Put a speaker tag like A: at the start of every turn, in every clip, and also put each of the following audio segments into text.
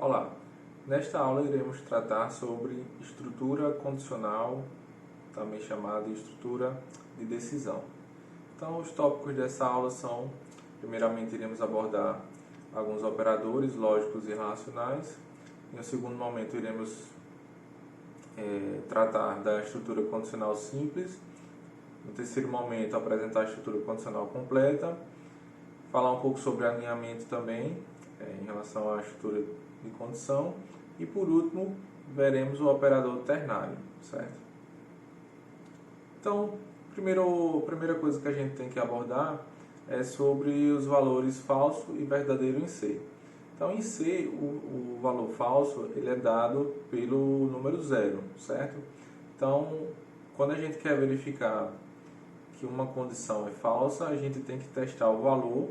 A: Olá, nesta aula iremos tratar sobre estrutura condicional, também chamada de estrutura de decisão. Então, os tópicos dessa aula são, primeiramente, iremos abordar alguns operadores lógicos e relacionais. Em um segundo momento, iremos tratar da estrutura condicional simples. No terceiro momento, apresentar a estrutura condicional completa. Falar um pouco sobre alinhamento também, em relação à estrutura de condição. E por último, veremos o operador ternário, certo? Então, primeira coisa que a gente tem que abordar é sobre os valores falso e verdadeiro em C. Então, em C, o valor falso ele é dado pelo número 0, certo? Então, quando a gente quer verificar que uma condição é falsa, a gente tem que testar o valor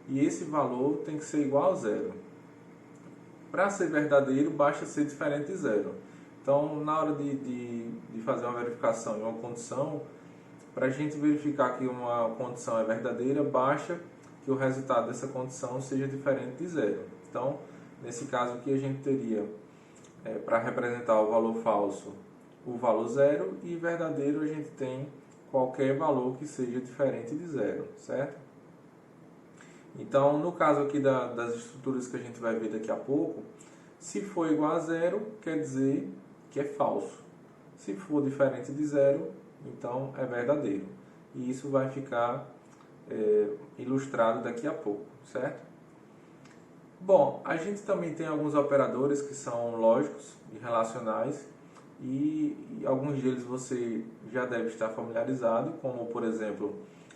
A: e esse valor tem que ser igual a 0. Para ser verdadeiro, basta ser diferente de 0. Então, na hora de fazer uma verificação em uma condição, para a gente verificar que uma condição é verdadeira, basta que o resultado dessa condição seja diferente de 0. Então, nesse caso aqui, a gente teria, para representar o valor falso, o valor 0, e verdadeiro a gente tem qualquer valor que seja diferente de 0, certo? Então, no caso aqui das estruturas que a gente vai ver daqui a pouco, se for igual a 0, quer dizer que é falso. Se for diferente de 0, então é verdadeiro. E isso vai ficar ilustrado daqui a pouco, certo? Bom, a gente também tem alguns operadores que são lógicos e relacionais, e alguns deles você já deve estar familiarizado, como por exemplo,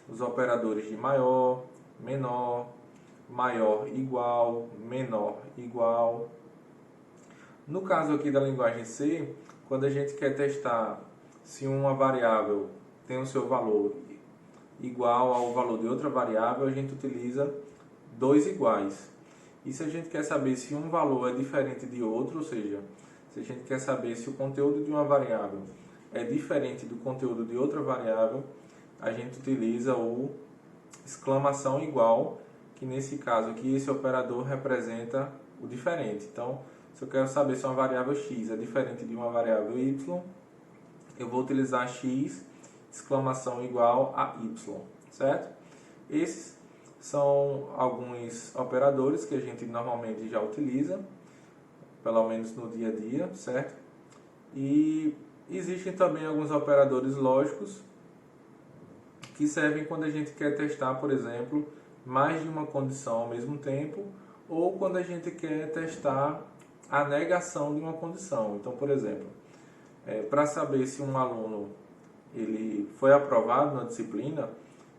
A: os operadores de maior, menor, maior igual, menor igual. No caso aqui da linguagem C, quando a gente quer testar se uma variável tem o seu valor igual ao valor de outra variável, a gente utiliza dois iguais. E se a gente quer saber se um valor é diferente de outro, ou seja, se a gente quer saber se o conteúdo de uma variável é diferente do conteúdo de outra variável, a gente utiliza o exclamação igual, que nesse caso aqui esse operador representa o diferente. Então, se eu quero saber se uma variável x é diferente de uma variável y, eu vou utilizar x, exclamação igual a y, certo? Esses são alguns operadores que a gente normalmente já utiliza, pelo menos no dia a dia, certo? E existem também alguns operadores lógicos que servem quando a gente quer testar, por exemplo, mais de uma condição ao mesmo tempo, ou quando a gente quer testar a negação de uma condição. Então, por exemplo, para saber se um aluno ele foi aprovado na disciplina,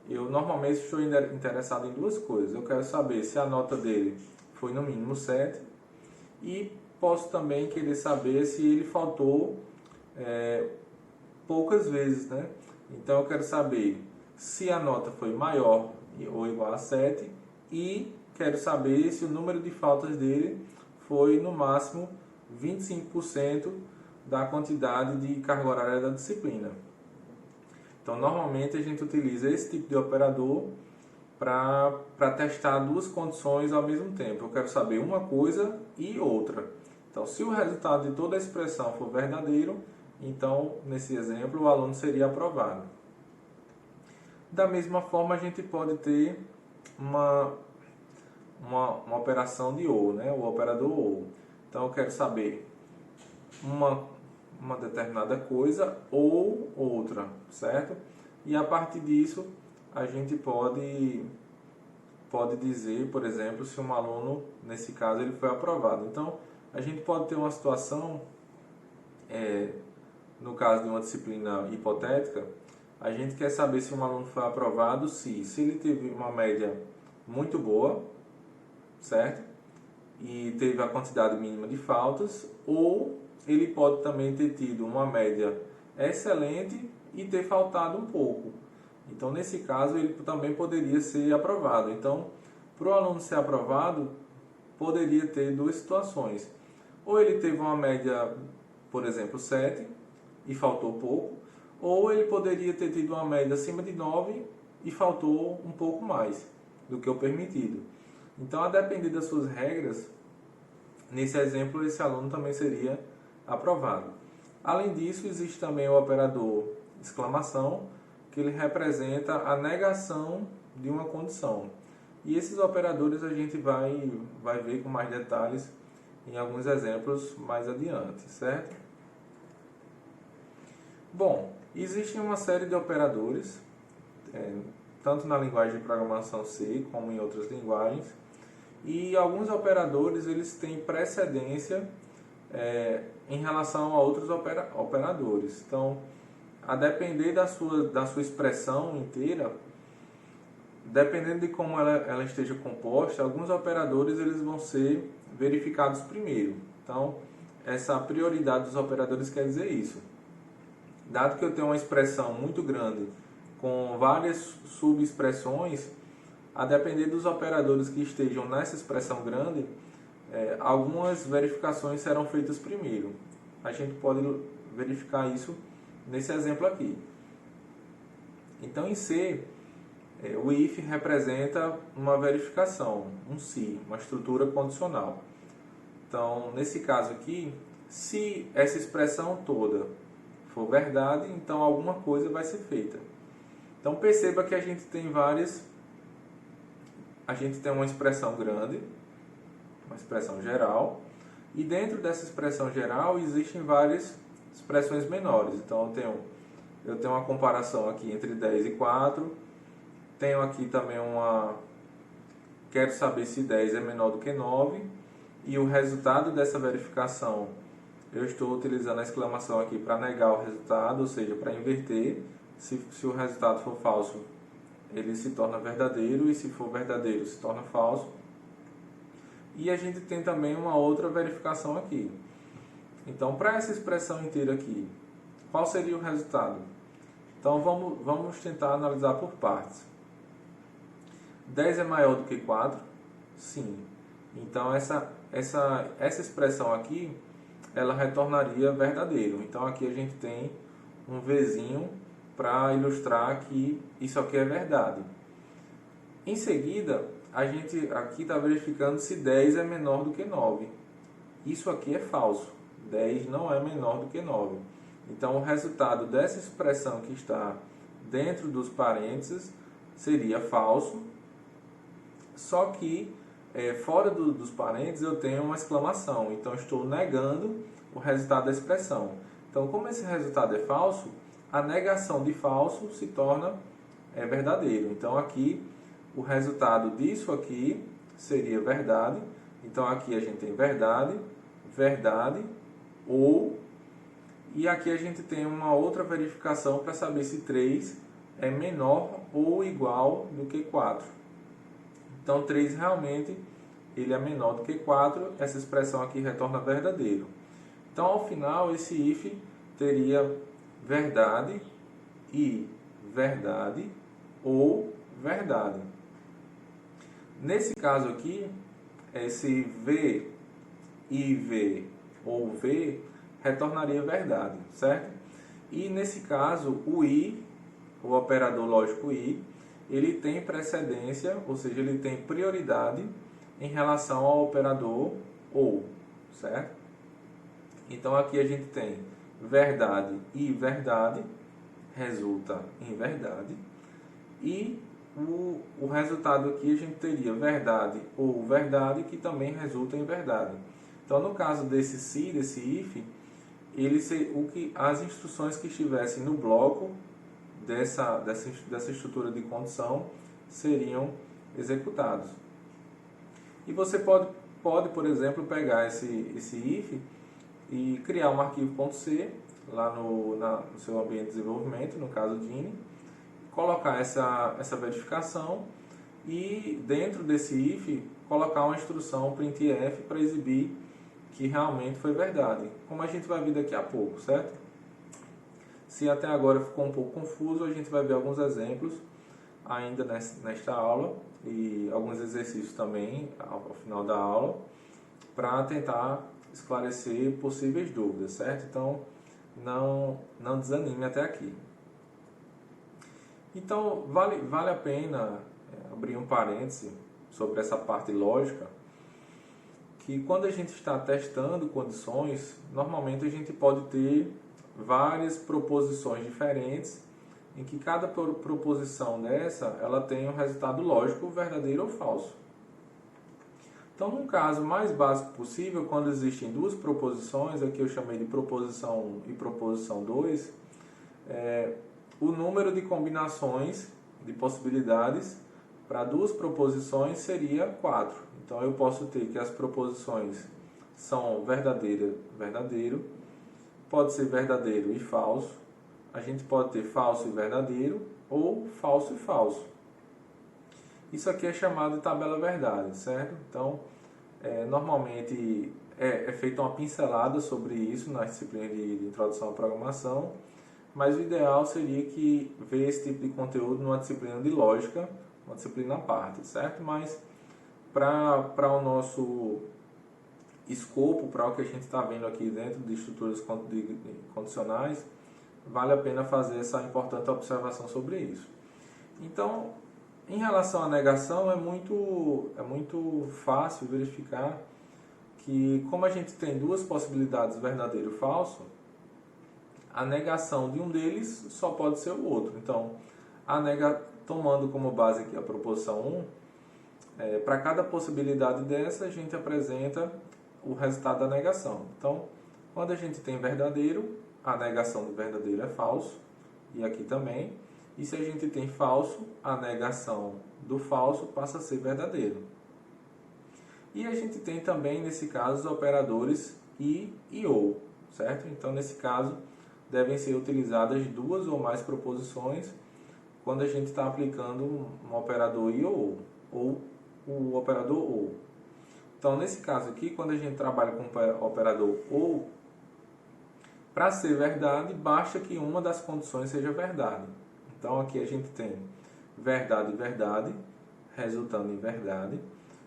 A: eu normalmente estou interessado em duas coisas. Eu quero saber se a nota dele foi no mínimo 7 e posso também querer saber se ele faltou poucas vezes, né? Então eu quero saber se a nota foi maior ou igual a 7 e quero saber se o número de faltas dele foi no máximo 25% da quantidade de carga horária da disciplina. Então normalmente a gente utiliza esse tipo de operador para testar duas condições ao mesmo tempo. Eu quero saber uma coisa e outra. Então se o resultado de toda a expressão for verdadeiro, então nesse exemplo o aluno seria aprovado. Da mesma forma a gente pode ter uma operação de OU, né? O operador OU. Então eu quero saber uma determinada coisa ou outra, certo? E a partir disso a gente pode dizer, por exemplo, se um aluno, nesse caso, ele foi aprovado. Então a gente pode ter uma situação, no caso de uma disciplina hipotética, a gente quer saber se um aluno foi aprovado se ele teve uma média muito boa, certo? E teve a quantidade mínima de faltas, ou ele pode também ter tido uma média excelente e ter faltado um pouco. Então, nesse caso, ele também poderia ser aprovado. Então, para o aluno ser aprovado, poderia ter duas situações. Ou ele teve uma média, por exemplo, 7 e faltou pouco, ou ele poderia ter tido uma média acima de 9 e faltou um pouco mais do que o permitido. Então, a depender das suas regras, Nesse exemplo, esse aluno também seria aprovado. Além disso, existe também o operador exclamação, que ele representa a negação de uma condição. E esses operadores a gente vai ver com mais detalhes em alguns exemplos mais adiante, certo? Bom, existe uma série de operadores, tanto na linguagem de programação C como em outras linguagens, e alguns operadores eles têm precedência em relação a outros operadores. Então, a depender da sua expressão inteira, dependendo de como ela esteja composta, alguns operadores eles vão ser verificados primeiro. Então, essa prioridade dos operadores quer dizer isso. Dado que eu tenho uma expressão muito grande com várias subexpressões, a depender dos operadores que estejam nessa expressão grande, algumas verificações serão feitas primeiro. A gente pode verificar isso nesse exemplo aqui. Então, em C, o if representa uma verificação, um se, uma estrutura condicional. Então, nesse caso aqui, se essa expressão toda for verdade, então alguma coisa vai ser feita. Então, perceba que a gente tem uma expressão grande, uma expressão geral, e dentro dessa expressão geral existem várias expressões menores. Então, eu tenho uma comparação aqui entre 10 e 4, tenho aqui também quero saber se 10 é menor do que 9, e o resultado dessa verificação, eu estou utilizando a exclamação aqui para negar o resultado, ou seja, para inverter. Se o resultado for falso, ele se torna verdadeiro, e se for verdadeiro, se torna falso. E a gente tem também uma outra verificação aqui. Então, para essa expressão inteira aqui, qual seria o resultado? Então, vamos tentar analisar por partes. 10 é maior do que 4? Sim. Então, essa expressão aqui, ela retornaria verdadeiro. Então, aqui a gente tem um Vzinho para ilustrar que isso aqui é verdade. Em seguida, a gente aqui está verificando se 10 é menor do que 9. Isso aqui é falso. 10 não é menor do que 9. Então, o resultado dessa expressão que está dentro dos parênteses seria falso, só que fora dos parênteses eu tenho uma exclamação. Então, estou negando o resultado da expressão. Então, como esse resultado é falso, a negação de falso se torna verdadeiro. Então, aqui, o resultado disso aqui seria verdade. Então, aqui a gente tem verdade, verdade, ou... E aqui a gente tem uma outra verificação para saber se 3 é menor ou igual do que 4. Então, 3 realmente ele é menor do que 4. Essa expressão aqui retorna verdadeiro. Então, ao final, esse if teria verdade e verdade ou verdade. Nesse caso aqui, esse V, IV ou V retornaria verdade, certo? E nesse caso, o I, o operador lógico I, ele tem precedência, ou seja, ele tem prioridade em relação ao operador OU, certo? Então aqui a gente tem verdade e verdade, resulta em verdade, e o resultado aqui a gente teria verdade ou verdade, que também resulta em verdade. Então, no caso desse se, desse if, as instruções que estivessem no bloco dessa estrutura de condição seriam executados. E você pode, por exemplo, pegar esse if e criar um arquivo .c lá no seu ambiente de desenvolvimento, no caso Dini, colocar essa verificação e dentro desse if colocar uma instrução printf para exibir que realmente foi verdade, como a gente vai ver daqui a pouco, certo? Se até agora ficou um pouco confuso, a gente vai ver alguns exemplos ainda nesta aula e alguns exercícios também ao final da aula para tentar esclarecer possíveis dúvidas, certo? Então, não desanime até aqui. Então, vale a pena abrir um parêntese sobre essa parte lógica, que quando a gente está testando condições, normalmente a gente pode ter várias proposições diferentes, em que cada proposição dessa, ela tem um resultado lógico verdadeiro ou falso. Então, num caso mais básico possível, quando existem duas proposições, aqui eu chamei de proposição 1 e proposição 2, o número de combinações de possibilidades para duas proposições seria 4. Então, eu posso ter que as proposições são verdadeira, verdadeiro, pode ser verdadeiro e falso, a gente pode ter falso e verdadeiro, ou falso e falso. Isso aqui é chamado de tabela verdade, certo? Então, normalmente é feita uma pincelada sobre isso na disciplina de introdução à programação, mas o ideal seria que ver esse tipo de conteúdo numa disciplina de lógica, uma disciplina à parte, certo? Mas para o nosso escopo, para o que a gente está vendo aqui dentro de estruturas condicionais, vale a pena fazer essa importante observação sobre isso. Então, em relação à negação, é muito fácil verificar que, como a gente tem duas possibilidades, verdadeiro e falso, a negação de um deles só pode ser o outro. Então, tomando como base aqui a proposição 1, para cada possibilidade dessa, a gente apresenta o resultado da negação. Então, quando a gente tem verdadeiro, a negação do verdadeiro é falso, e aqui também. E se a gente tem falso, a negação do falso passa a ser verdadeiro. E a gente tem também, nesse caso, os operadores e ou, certo? Então, nesse caso, devem ser utilizadas duas ou mais proposições quando a gente está aplicando um operador e ou o operador ou. Então, nesse caso aqui, quando a gente trabalha com o operador ou, para ser verdade, basta que uma das condições seja verdade. Então, aqui a gente tem verdade e verdade, resultando em verdade,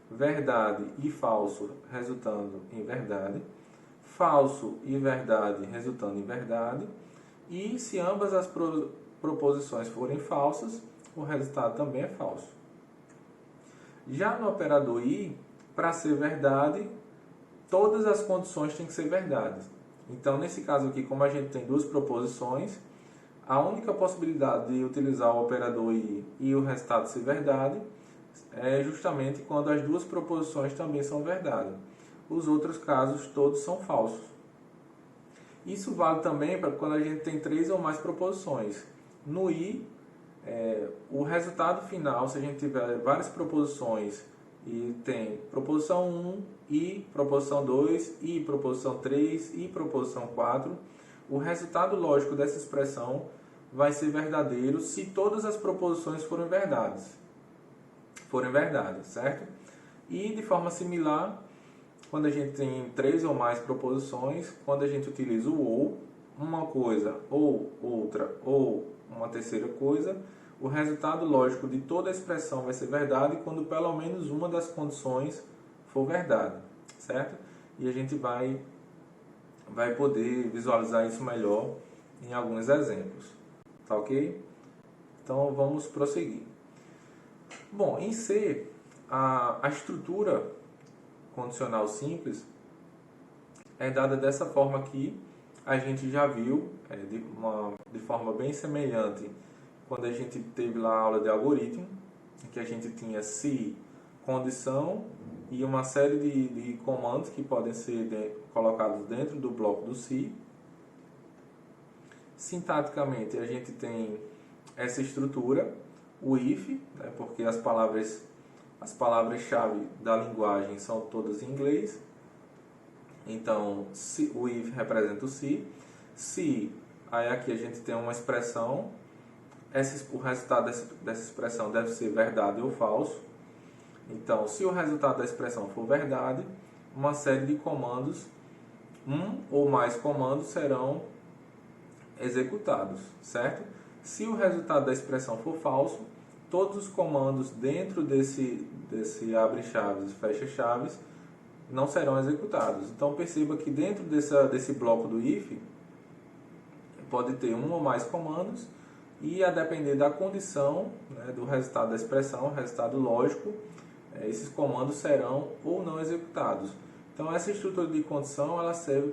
A: verdade e falso, resultando em verdade, falso e verdade, resultando em verdade, e se ambas as proposições forem falsas, o resultado também é falso. Já no operador i, para ser verdade, todas as condições têm que ser verdades. Então, nesse caso aqui, como a gente tem duas proposições, a única possibilidade de utilizar o operador i e o resultado ser verdade é justamente quando as duas proposições também são verdade. Os outros casos todos são falsos. Isso vale também para quando a gente tem três ou mais proposições. No i, o resultado final, se a gente tiver várias proposições e tem proposição 1, e proposição 2, e proposição 3, e proposição 4, o resultado lógico dessa expressão vai ser verdadeiro se todas as proposições forem verdades, certo? E de forma similar, quando a gente tem três ou mais proposições, quando a gente utiliza o ou, uma coisa ou outra ou uma terceira coisa, o resultado lógico de toda a expressão vai ser verdade quando pelo menos uma das condições for verdade, certo? E a gente vai poder visualizar isso melhor em alguns exemplos, tá ok? Então vamos prosseguir. Bom, em C, a estrutura condicional simples é dada dessa forma aqui. A gente já viu de forma bem semelhante quando a gente teve lá a aula de algoritmo, em que a gente tinha se, condição e uma série de comandos que podem ser colocados dentro do bloco do se. Sintaticamente, a gente tem essa estrutura, o if, né, porque as palavras-chave da linguagem são todas em inglês. Então, o if representa o se, aí aqui a gente tem uma expressão, o resultado dessa expressão deve ser verdade ou falso. Então, se o resultado da expressão for verdade, uma série de comandos, um ou mais comandos serão executados, certo? Se o resultado da expressão for falso, todos os comandos dentro desse abre-chaves e fecha-chaves não serão executados. Então, perceba que dentro desse bloco do if, pode ter um ou mais comandos, e a depender da condição, né, do resultado da expressão, resultado lógico, esses comandos serão ou não executados. Então essa estrutura de condição ela serve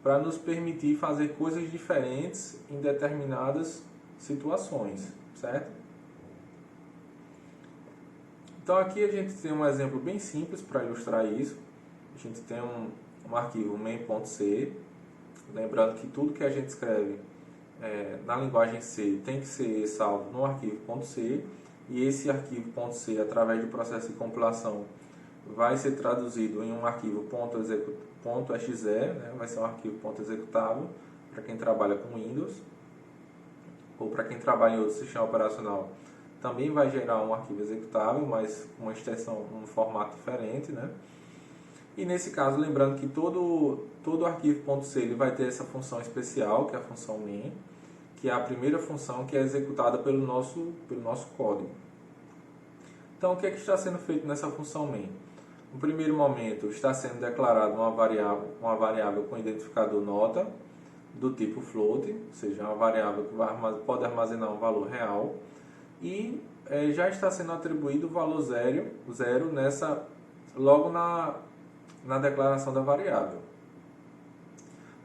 A: para nos permitir fazer coisas diferentes em determinadas situações, certo? Então aqui a gente tem um exemplo bem simples para ilustrar isso. A gente tem um arquivo main.c, lembrando que tudo que a gente escreve na linguagem C tem que ser salvo no arquivo .c, e esse arquivo .c, através do processo de compilação, vai ser traduzido em um arquivo .exe, né? Vai ser um arquivo .executável para quem trabalha com Windows, ou para quem trabalha em outro sistema operacional, também vai gerar um arquivo executável, mas com uma extensão, um formato diferente, né? E nesse caso, lembrando que todo arquivo .c ele vai ter essa função especial, que é a função main, que é a primeira função que é executada pelo nosso código. Então, o que é que está sendo feito nessa função main? No primeiro momento, está sendo declarada uma variável com identificador nota, do tipo float, ou seja, uma variável que pode armazenar um valor real, e já está sendo atribuído o valor zero logo na declaração da variável.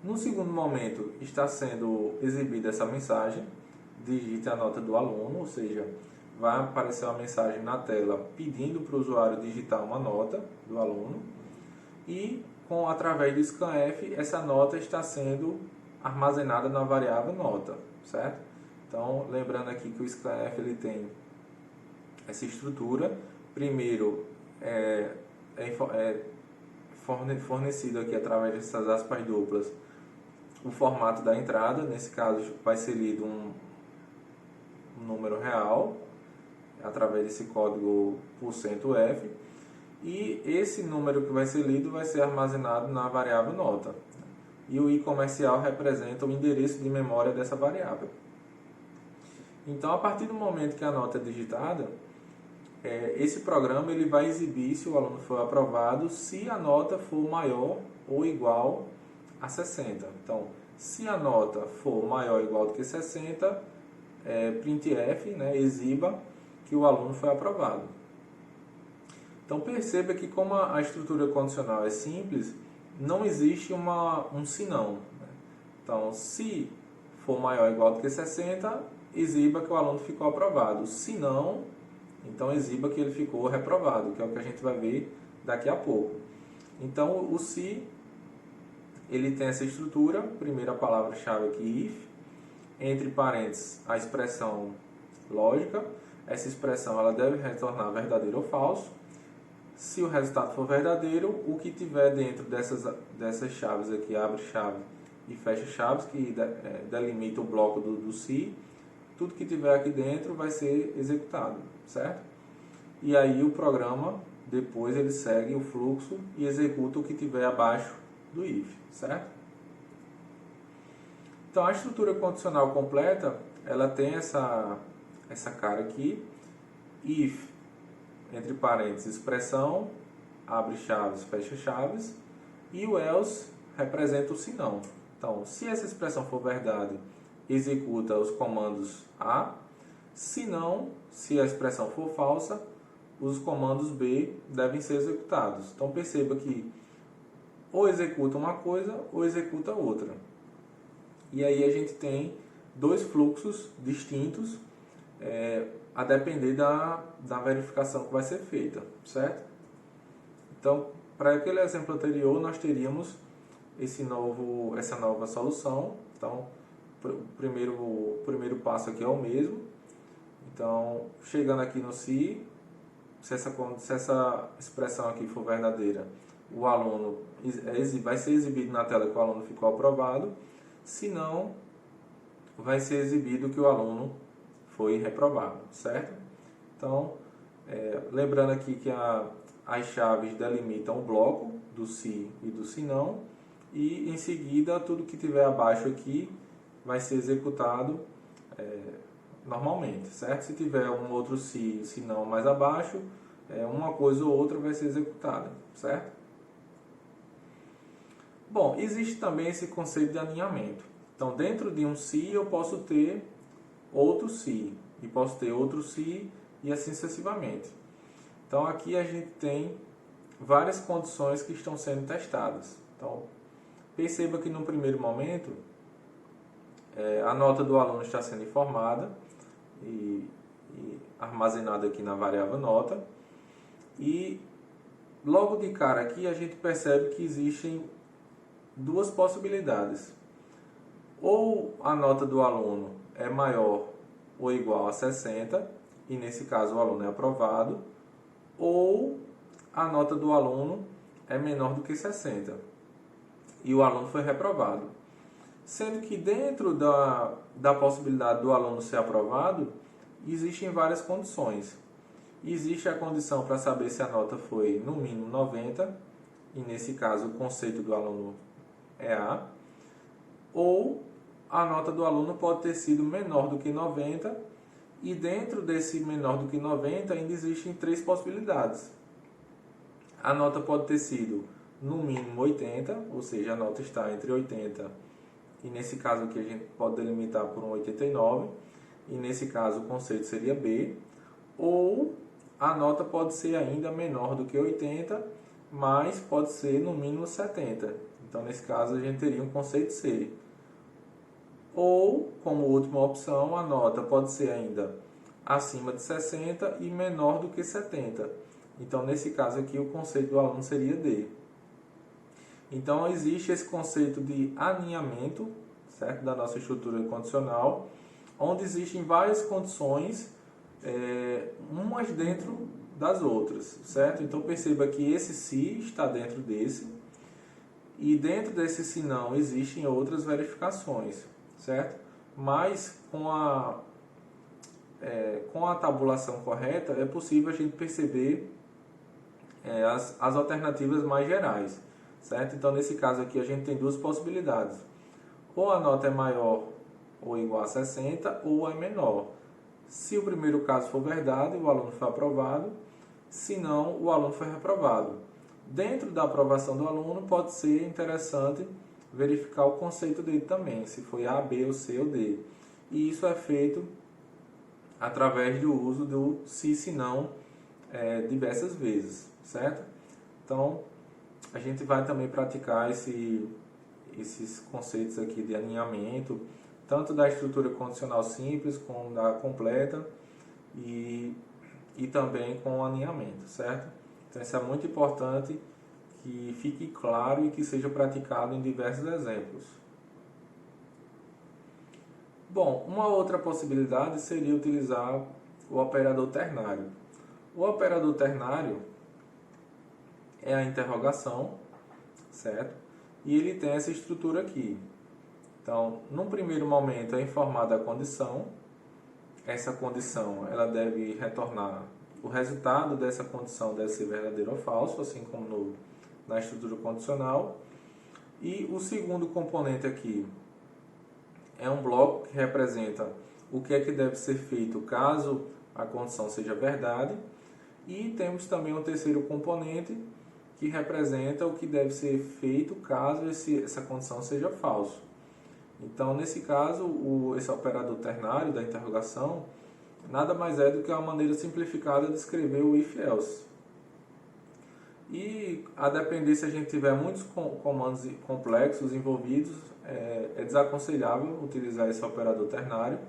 A: No segundo momento, está sendo exibida essa mensagem, digite a nota do aluno, ou seja, vai aparecer uma mensagem na tela pedindo para o usuário digitar uma nota do aluno, e através do scanf, essa nota está sendo armazenada na variável nota, certo? Então, lembrando aqui que o scanf ele tem essa estrutura. Primeiro, fornecido aqui através dessas aspas duplas o formato da entrada. Nesse caso, vai ser lido um número real através desse código %f, e esse número que vai ser lido vai ser armazenado na variável nota, e o i comercial representa o endereço de memória dessa variável. Então, a partir do momento que a nota é digitada, esse programa ele vai exibir se o aluno for aprovado se a nota for maior ou igual a 60. Então, se a nota for maior ou igual do que 60, printf, né, exiba que o aluno foi aprovado. Então, perceba que como a estrutura condicional é simples, não existe um senão, né? Então, se for maior ou igual do que 60, exiba que o aluno ficou aprovado. Se não, então exiba que ele ficou reprovado, que é o que a gente vai ver daqui a pouco. Então, o se, ele tem essa estrutura, primeira palavra-chave aqui, if, entre parênteses, a expressão lógica. Essa expressão ela deve retornar verdadeiro ou falso. Se o resultado for verdadeiro, o que tiver dentro dessas chaves aqui, abre chave e fecha chaves, que delimita o bloco do se, tudo que tiver aqui dentro vai ser executado, certo? E aí o programa, depois ele segue o fluxo e executa o que tiver abaixo do if, certo? Então a estrutura condicional completa, ela tem essa cara aqui, if, entre parênteses, expressão, abre chaves, fecha chaves, e o else representa o se não. Então, se essa expressão for verdade, executa os comandos A, se não, se a expressão for falsa, os comandos B devem ser executados. Então, perceba que ou executa uma coisa ou executa outra. E aí a gente tem dois fluxos distintos, a depender da verificação que vai ser feita, certo? Então, para aquele exemplo anterior, nós teríamos essa nova solução. Então, o primeiro passo aqui é o mesmo. Então, chegando aqui no se essa expressão aqui for verdadeira, o aluno vai ser exibido na tela que o aluno ficou aprovado. Se não, vai ser exibido que o aluno foi reprovado, certo? Então, lembrando aqui que as chaves delimitam o bloco do se e do se não, e em seguida tudo que tiver abaixo aqui vai ser executado normalmente, certo? Se tiver um outro se não mais abaixo, uma coisa ou outra vai ser executada, certo? Bom, existe também esse conceito de alinhamento. Então, dentro de um se eu posso ter outro se, e posso ter outro se, e assim sucessivamente. Então, aqui a gente tem várias condições que estão sendo testadas. Então, perceba que no primeiro momento, a nota do aluno está sendo informada e armazenada aqui na variável nota. E logo de cara aqui a gente percebe que existem duas possibilidades. Ou a nota do aluno é maior ou igual a 60, e nesse caso o aluno é aprovado, ou a nota do aluno é menor do que 60 e o aluno foi reprovado. Sendo que dentro da possibilidade do aluno ser aprovado, existem várias condições. Existe a condição para saber se a nota foi no mínimo 90, e nesse caso o conceito do aluno é A, ou a nota do aluno pode ter sido menor do que 90, e dentro desse menor do que 90 ainda existem três possibilidades. A nota pode ter sido no mínimo 80, ou seja, a nota está entre 80 e nesse caso aqui a gente pode delimitar por um 89, e nesse caso o conceito seria B, ou a nota pode ser ainda menor do que 80, mas pode ser no mínimo 70. Então nesse caso a gente teria um conceito C. Ou, como última opção, a nota pode ser ainda acima de 60 e menor do que 70. Então, nesse caso aqui, o conceito do aluno seria D. Então, existe esse conceito de aninhamento, certo? Da nossa estrutura condicional, onde existem várias condições, umas dentro das outras, certo? Então, perceba que esse se está dentro desse, e dentro desse se não existem outras verificações, certo? Mas com a tabulação correta é possível a gente perceber as alternativas mais gerais, certo? Então nesse caso aqui a gente tem duas possibilidades: ou a nota é maior ou igual a 60, ou é menor. Se o primeiro caso for verdade, o aluno foi aprovado; se não, o aluno foi reprovado. Dentro da aprovação do aluno pode ser interessante verificar o conceito dele também, se foi A, B, ou C ou D. E isso é feito através do uso do se não diversas vezes, certo? Então, a gente vai também praticar esses conceitos aqui de alinhamento, tanto da estrutura condicional simples como da completa, e também com o alinhamento, certo? Então, isso é muito importante que fique claro e que seja praticado em diversos exemplos. Bom, uma outra possibilidade seria utilizar o operador ternário. O operador ternário é a interrogação, certo? E ele tem essa estrutura aqui. Então, num primeiro momento é informada a condição. Essa condição ela deve retornar, o resultado dessa condição deve ser verdadeiro ou falso, assim como na estrutura condicional. E o segundo componente aqui é um bloco que representa o que é que deve ser feito caso a condição seja verdade. E temos também um terceiro componente que representa o que deve ser feito caso essa condição seja falso. Então, nesse caso, esse operador ternário da interrogação nada mais é do que uma maneira simplificada de escrever o if-else. E, a depender se a gente tiver muitos comandos complexos envolvidos, é desaconselhável utilizar esse operador ternário.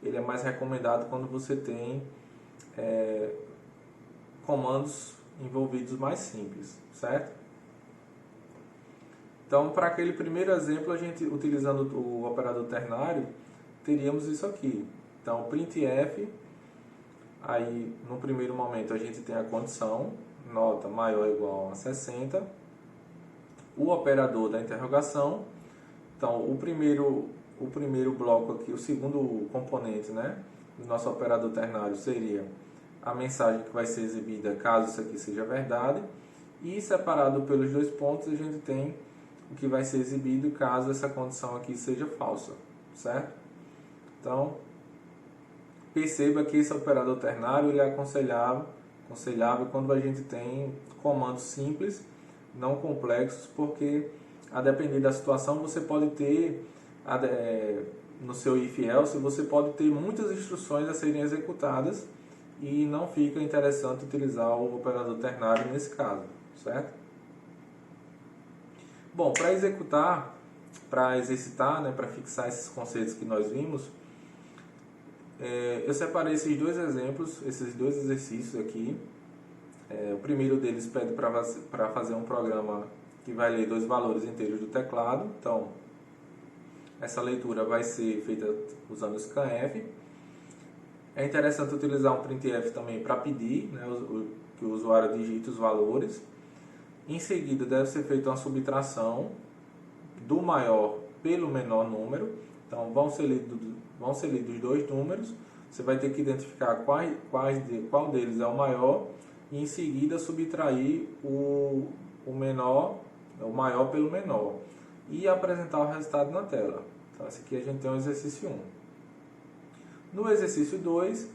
A: Ele é mais recomendado quando você tem comandos envolvidos mais simples, certo? Então, para aquele primeiro exemplo, a gente, utilizando o operador ternário, teríamos isso aqui. Então, printf, aí no primeiro momento a gente tem a condição, nota maior ou igual a 60, o operador da interrogação. Então, o primeiro bloco aqui, o segundo componente, né, do nosso operador ternário seria a mensagem que vai ser exibida caso isso aqui seja verdade, e separado pelos dois pontos a gente tem o que vai ser exibido caso essa condição aqui seja falsa, certo? Então, perceba que esse operador ternário ele é aconselhável quando a gente tem comandos simples, não complexos, porque a depender da situação você pode ter, no seu if-else, você pode ter muitas instruções a serem executadas e não fica interessante utilizar o operador ternário nesse caso, certo? Bom, para exercitar, né, para fixar esses conceitos que nós vimos, eu separei esses dois exemplos, esses dois exercícios aqui. O primeiro deles pede para fazer um programa que vai ler 2 valores inteiros do teclado. Então, essa leitura vai ser feita usando o scanf. É interessante utilizar um printf também para pedir, né, que o usuário digite os valores. Em seguida, deve ser feita uma subtração do maior pelo menor número. Então, vão ser lidos 2 números. Você vai ter que identificar qual deles é o maior e, em seguida, subtrair o maior pelo menor e apresentar o resultado na tela. Então, esse aqui a gente tem o exercício 1. No exercício 2,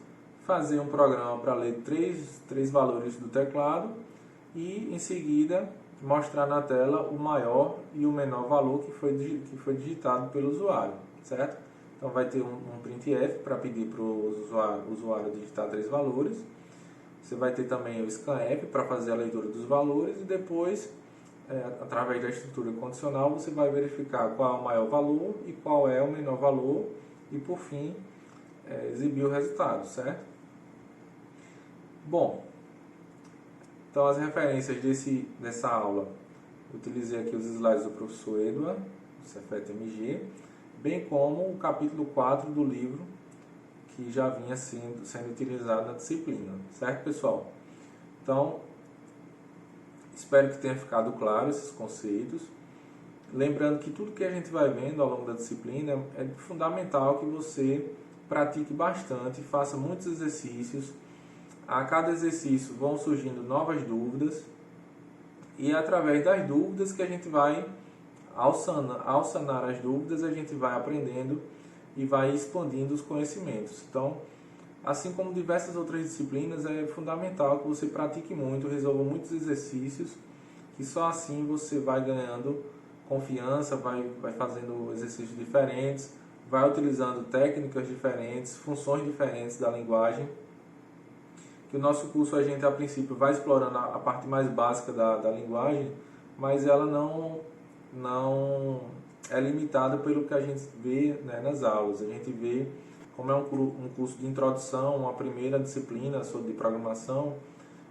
A: fazer um programa para ler 3 valores do teclado e, em seguida, mostrar na tela o maior e o menor valor que foi digitado pelo usuário, certo? Então, vai ter um printf para pedir para o usuário digitar 3 valores. Você vai ter também o scanf para fazer a leitura dos valores e depois, através da estrutura condicional, você vai verificar qual é o maior valor e qual é o menor valor e, por fim, exibir o resultado, certo? Bom, então as referências dessa aula, eu utilizei aqui os slides do professor Edward, do Cefet-MG, bem como o capítulo 4 do livro, que já vinha sendo utilizado na disciplina, certo, pessoal? Então, espero que tenha ficado claro esses conceitos. Lembrando que tudo que a gente vai vendo ao longo da disciplina é fundamental que você pratique bastante, faça muitos exercícios. A cada exercício vão surgindo novas dúvidas e é através das dúvidas que a gente vai, ao sanar as dúvidas, a gente vai aprendendo e vai expandindo os conhecimentos. Então, assim como diversas outras disciplinas, é fundamental que você pratique muito, resolva muitos exercícios, que só assim você vai ganhando confiança, vai fazendo exercícios diferentes, vai utilizando técnicas diferentes, funções diferentes da linguagem. Que o nosso curso, a gente a princípio vai explorando a parte mais básica da linguagem, mas ela não é limitada pelo que a gente vê, né, nas aulas. A gente vê como é um curso de introdução, uma primeira disciplina sobre programação,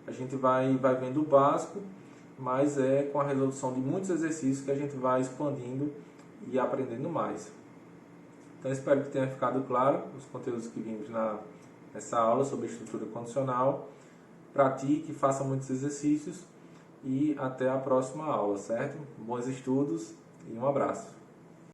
A: a gente vai vendo o básico, mas é com a resolução de muitos exercícios que a gente vai expandindo e aprendendo mais. Então, espero que tenha ficado claro os conteúdos que vimos nessa aula sobre estrutura condicional. Pratique, faça muitos exercícios e até a próxima aula, certo? Bons estudos e um abraço.